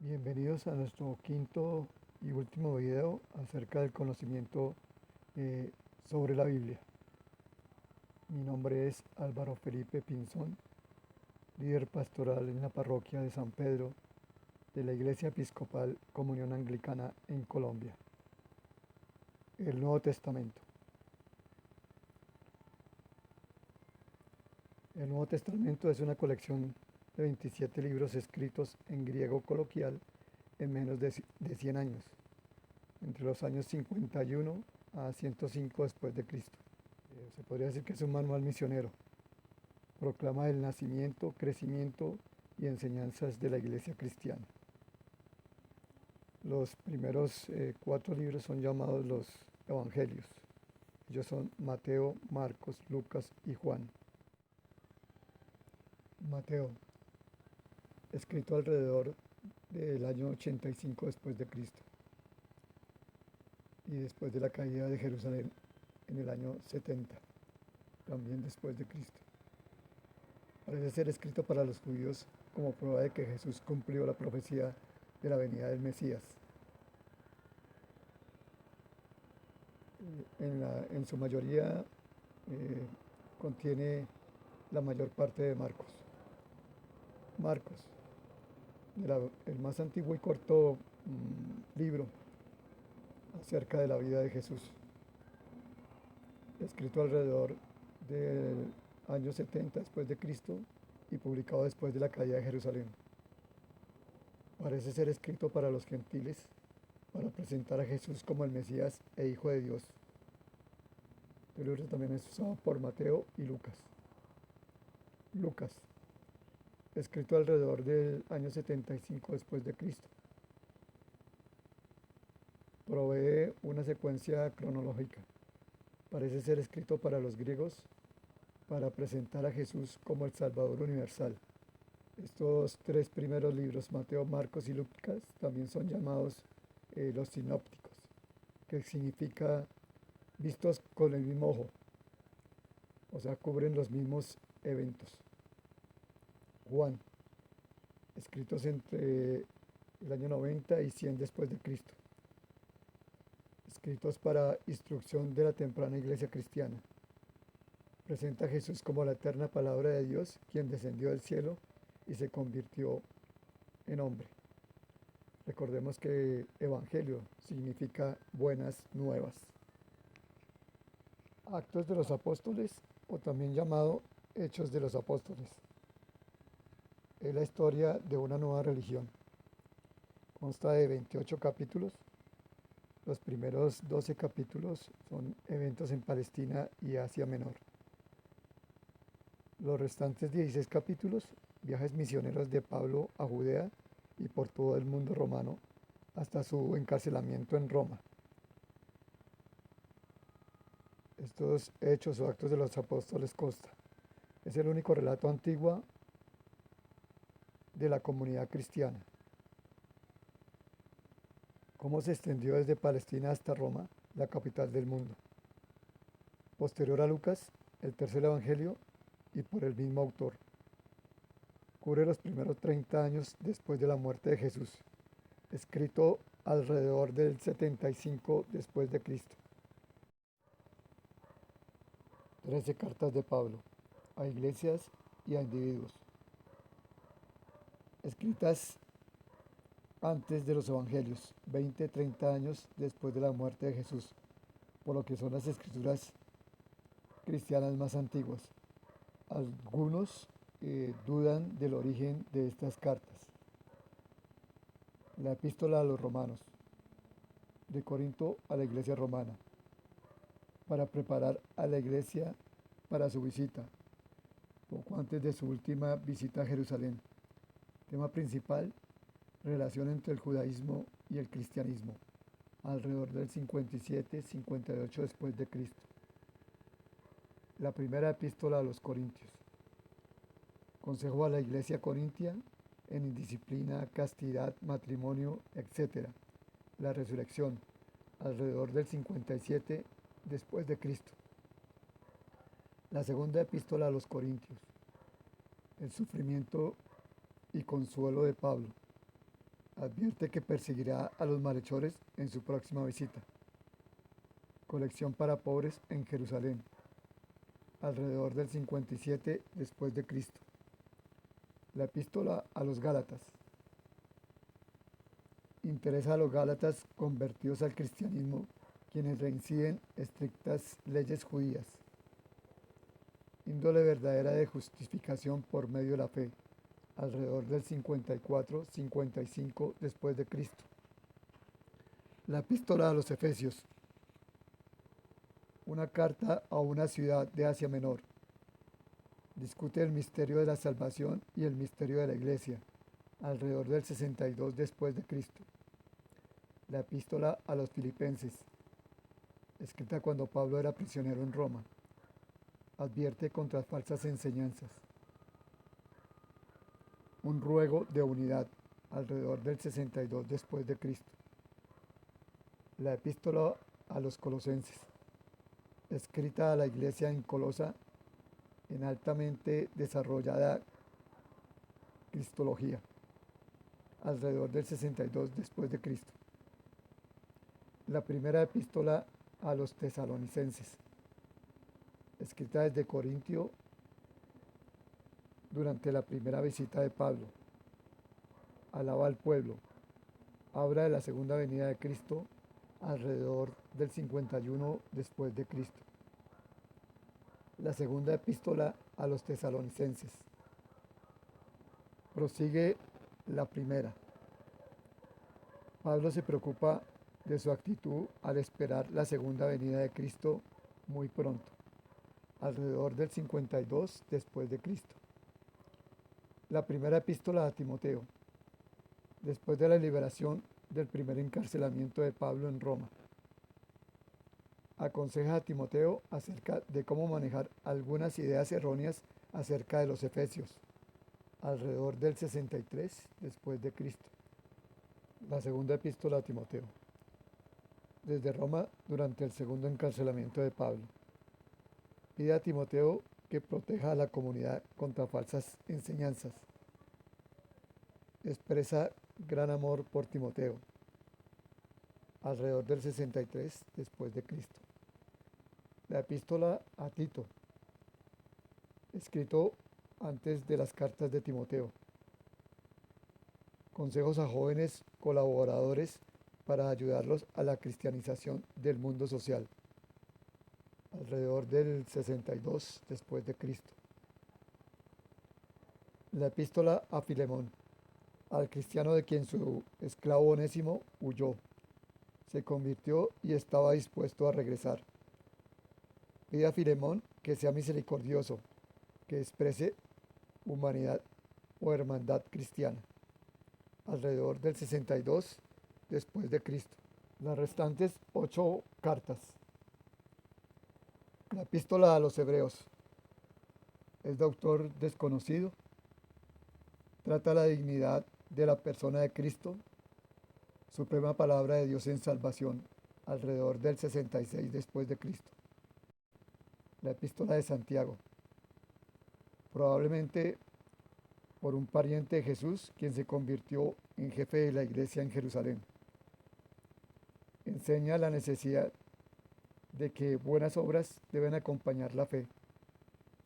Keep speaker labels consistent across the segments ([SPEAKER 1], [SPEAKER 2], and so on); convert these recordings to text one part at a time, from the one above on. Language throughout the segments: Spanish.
[SPEAKER 1] Bienvenidos a nuestro quinto y último video acerca del conocimiento eh, sobre la Biblia. Mi nombre es Álvaro Felipe Pinzón, líder pastoral en la parroquia de San Pedro de la Iglesia Episcopal Comunión Anglicana en Colombia. El Nuevo Testamento. El Nuevo Testamento es una colección de 27 libros escritos en griego coloquial en menos de 100 años, entre los años 51 a 105 después de Cristo. Se podría decir que es un manual misionero. Proclama el nacimiento, crecimiento y enseñanzas de la iglesia cristiana. Los primeros 4 libros son llamados los evangelios. Ellos son Mateo, Marcos, Lucas y Juan. Mateo, escrito alrededor del año 85 después de Cristo y después de la caída de Jerusalén en el año 70, también después de Cristo. Parece ser escrito para los judíos como prueba de que Jesús cumplió la profecía de la venida del Mesías. En su mayoría contiene la mayor parte de Marcos. Marcos, el más antiguo y corto libro acerca de la vida de Jesús, escrito alrededor del año 70 después de Cristo y publicado después de la caída de Jerusalén. Parece ser escrito para los gentiles, para presentar a Jesús como el Mesías e Hijo de Dios. El libro también es usado por Mateo y Lucas. Lucas, escrito alrededor del año 75 después de Cristo. Provee una secuencia cronológica. Parece ser escrito para los griegos, para presentar a Jesús como el Salvador universal. Estos 3 primeros libros, Mateo, Marcos y Lucas, también son llamados los sinópticos, que significa vistos con el mismo ojo, o sea, cubren los mismos eventos. Juan, escritos entre el año 90 y 100 después de Cristo, escritos para instrucción de la temprana iglesia cristiana. Presenta a Jesús como la eterna palabra de Dios, quien descendió del cielo y se convirtió en hombre. Recordemos que evangelio significa buenas nuevas. Actos de los Apóstoles, o también llamado Hechos de los Apóstoles, es la historia de una nueva religión. Consta de 28 capítulos. Los primeros 12 capítulos son eventos en Palestina y Asia Menor. Los restantes 16 capítulos, viajes misioneros de Pablo a Judea y por todo el mundo romano hasta su encarcelamiento en Roma. Estos hechos o actos de los apóstoles consta. Es el único relato antiguo de la comunidad cristiana. Cómo se extendió desde Palestina hasta Roma, la capital del mundo. Posterior a Lucas, el tercer evangelio y por el mismo autor. Cubre los primeros 30 años después de la muerte de Jesús, escrito alrededor del 75 después de Cristo. 13 cartas de Pablo a iglesias y a individuos, escritas antes de los evangelios, 20-30 años después de la muerte de Jesús, por lo que son las escrituras cristianas más antiguas. Algunos dudan del origen de estas cartas. La epístola a los romanos, de Corinto a la iglesia romana, para preparar a la iglesia para su visita, poco antes de su última visita a Jerusalén. Tema principal: relación entre el judaísmo y el cristianismo, alrededor del 57-58 después de Cristo. La primera epístola a los Corintios. Consejo a la iglesia corintia en indisciplina, castidad, matrimonio, etc. La resurrección, alrededor del 57 después de Cristo. La segunda epístola a los Corintios. El sufrimiento y consuelo de Pablo, Advierte que perseguirá a los malhechores en su próxima visita. Colección para pobres en Jerusalén, alrededor del 57 después de Cristo. La epístola a los Gálatas. Interesa a los Gálatas convertidos al cristianismo, quienes reinciden estrictas leyes judías. Índole verdadera de justificación por medio de la fe, alrededor del 54-55 después de Cristo. La epístola a los Efesios. Una carta a una ciudad de Asia Menor. Discute el misterio de la salvación y el misterio de la iglesia, alrededor del 62 después de Cristo. La epístola a los Filipenses, escrita cuando Pablo era prisionero en Roma, advierte contra falsas enseñanzas. Un ruego de unidad, alrededor del 62 después de Cristo. La epístola a los Colosenses, escrita a la iglesia en Colosa en altamente desarrollada cristología, alrededor del 62 después de Cristo. La primera epístola a los tesalonicenses, escrita desde Corintio durante la primera visita de Pablo. Alaba al pueblo, habla de la segunda venida de Cristo alrededor del 51 después de Cristo. La segunda epístola a los tesalonicenses, prosigue la primera. Pablo se preocupa de su actitud al esperar la segunda venida de Cristo muy pronto, alrededor del 52 después de Cristo. La primera epístola a Timoteo, después de la liberación del primer encarcelamiento de Pablo en Roma. Aconseja a Timoteo acerca de cómo manejar algunas ideas erróneas acerca de los efesios, alrededor del 63 después de Cristo. La segunda epístola a Timoteo, desde Roma durante el segundo encarcelamiento de Pablo. Pide a Timoteo que proteja a la comunidad contra falsas enseñanzas. Expresa gran amor por Timoteo, alrededor del 63 después de Cristo. La epístola a Tito, escrito antes de las cartas de Timoteo. Consejos a jóvenes colaboradores para ayudarlos a la cristianización del mundo social, alrededor del 62 después de Cristo. La epístola a Filemón, al cristiano de quien su esclavo Onésimo huyó, se convirtió y estaba dispuesto a regresar. Pide a Filemón que sea misericordioso, que exprese humanidad o hermandad cristiana, alrededor del 62 después de Cristo. Las restantes 8 cartas. La epístola a los Hebreos es de autor desconocido. Trata la dignidad de la persona de Cristo, suprema palabra de Dios en salvación, alrededor del 66 después de Cristo. La epístola de Santiago, probablemente por un pariente de Jesús, quien se convirtió en jefe de la iglesia en Jerusalén. Enseña la necesidad de que buenas obras deben acompañar la fe,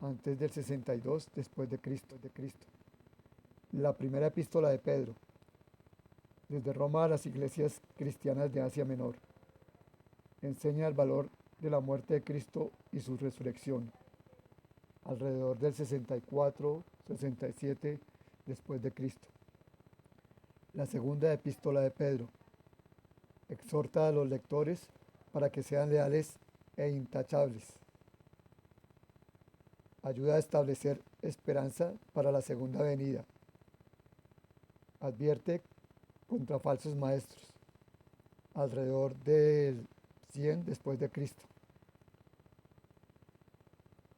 [SPEAKER 1] antes del 62 después de Cristo. La primera epístola de Pedro, desde Roma a las iglesias cristianas de Asia Menor. Enseña el valor de la muerte de Cristo y su resurrección, alrededor del 64-67 después de Cristo. La segunda epístola de Pedro exhorta a los lectores para que sean leales e intachables. Ayuda a establecer esperanza para la segunda venida. Advierte contra falsos maestros, alrededor del 100 después de Cristo.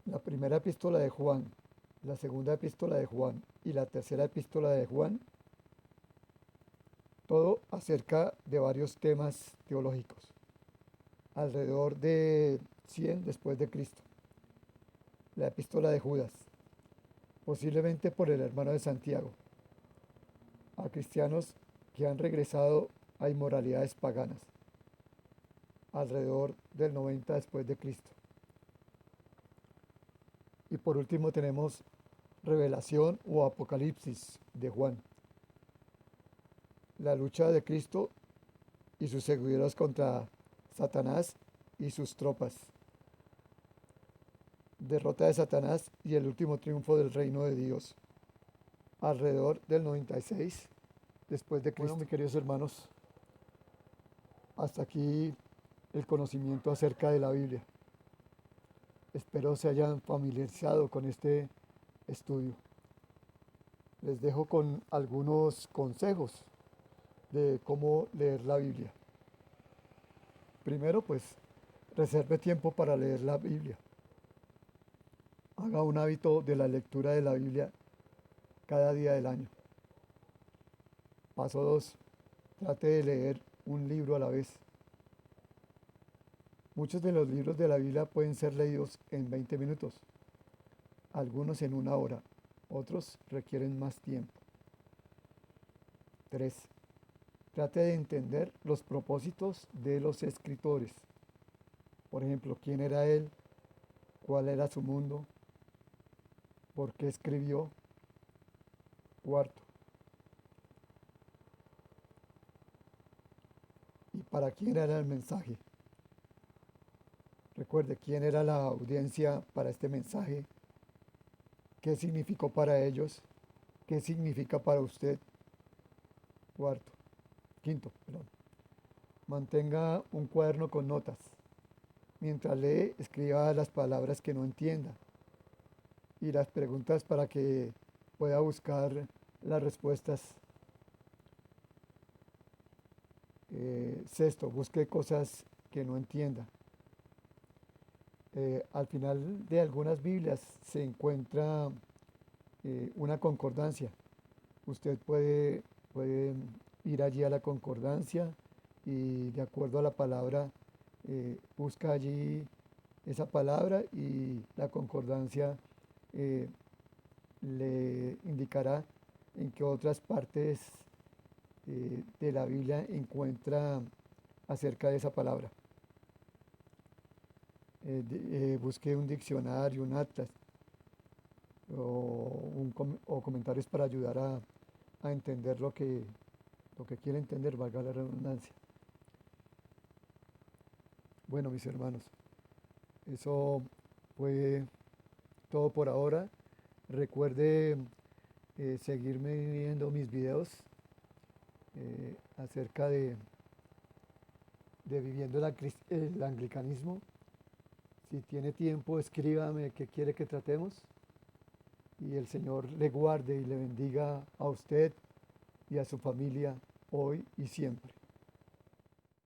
[SPEAKER 1] La primera epístola de Juan, la segunda epístola de Juan y la tercera epístola de Juan, todo acerca de varios temas teológicos, alrededor de 100 después de Cristo. La epístola de Judas, posiblemente por el hermano de Santiago, a cristianos que han regresado a inmoralidades paganas, alrededor del 90 después de Cristo. Y por último tenemos Revelación o Apocalipsis de Juan, la lucha de Cristo y sus seguidores contra Satanás y sus tropas, derrota de Satanás y el último triunfo del reino de Dios, alrededor del 96 después de Cristo. Bueno, mis queridos hermanos, hasta aquí el conocimiento acerca de la Biblia. Espero se hayan familiarizado con este estudio. Les dejo con algunos consejos de cómo leer la Biblia. Primero, pues, reserve tiempo para leer la Biblia. Haga un hábito de la lectura de la Biblia cada día del año. Paso 2. Trate de leer un libro a la vez. Muchos de los libros de la Biblia pueden ser leídos en 20 minutos, algunos en una hora, otros requieren más tiempo. 3. Trate de entender los propósitos de los escritores. Por ejemplo, quién era él, cuál era su mundo, por qué escribió. 4. ¿Y para quién era el mensaje? Recuerde quién era la audiencia para este mensaje, qué significó para ellos, qué significa para usted. Quinto, perdón. Mantenga un cuaderno con notas. Mientras lee, escriba las palabras que no entienda y las preguntas para que pueda buscar las respuestas. Sexto, busque cosas que no entienda. Al final de algunas Biblias se encuentra una concordancia. Usted puede ir allí a la concordancia y de acuerdo a la palabra, busca allí esa palabra y la concordancia le indicará en qué otras partes de la Biblia encuentra acerca de esa palabra. Busque un diccionario, un atlas o comentarios para ayudar a entender lo que quiere entender, valga la redundancia. Bueno, mis hermanos, eso fue todo por ahora. Recuerde seguirme viendo mis videos acerca de viviendo el anglicanismo. Si tiene tiempo, escríbame qué quiere que tratemos y el Señor le guarde y le bendiga a usted y a su familia hoy y siempre.